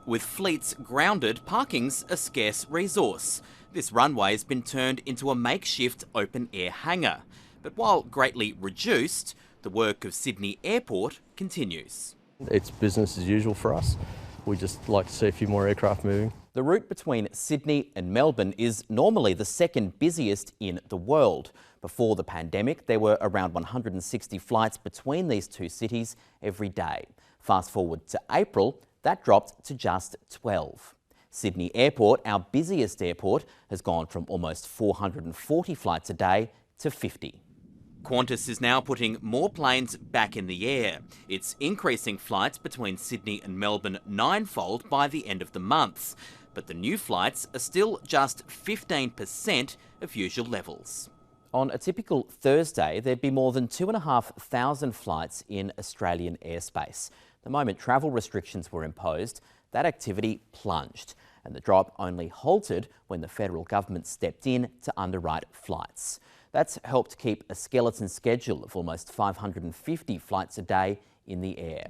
With fleets grounded, parking's a scarce resource. This runway has been turned into a makeshift open-air hangar. But while greatly reduced, the work of Sydney Airport continues. It's business as usual for us. We just like to see a few more aircraft moving. The route between Sydney and Melbourne is normally the second busiest in the world. Before the pandemic, there were around 160 flights between these two cities every day. Fast forward to April, that dropped to just 12. Sydney Airport, our busiest airport, has gone from almost 440 flights a day to 50. Qantas is now putting more planes back in the air. It's increasing flights between Sydney and Melbourne ninefold by the end of the month. But the new flights are still just 15% of usual levels. On a typical Thursday, there'd be more than 2,500 flights in Australian airspace. The moment travel restrictions were imposed, that activity plunged, and the drop only halted when the federal government stepped in to underwrite flights. That's helped keep a skeleton schedule of almost 550 flights a day in the air.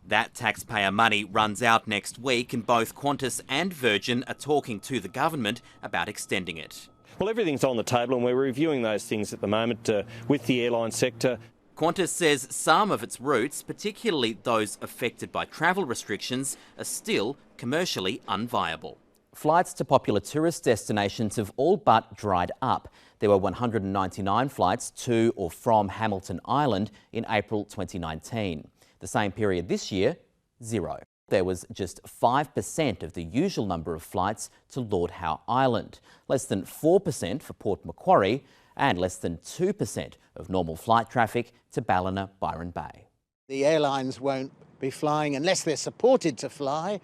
That taxpayer money runs out next week, and both Qantas and Virgin are talking to the government about extending it. Well, everything's on the table and we're reviewing those things at the moment with the airline sector. Qantas says some of its routes, particularly those affected by travel restrictions, are still commercially unviable. Flights to popular tourist destinations have all but dried up. There were 199 flights to or from Hamilton Island in April 2019. The same period this year, 0. There was just 5% of the usual number of flights to Lord Howe Island, less than 4% for Port Macquarie, and less than 2% of normal flight traffic to Ballina Byron Bay. The airlines won't be flying unless they're supported to fly,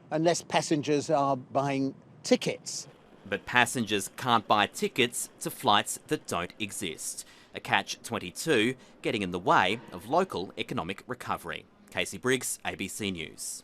unless passengers are buying tickets. But passengers can't buy tickets to flights that don't exist. A catch-22 getting in the way of local economic recovery. Casey Briggs, ABC News.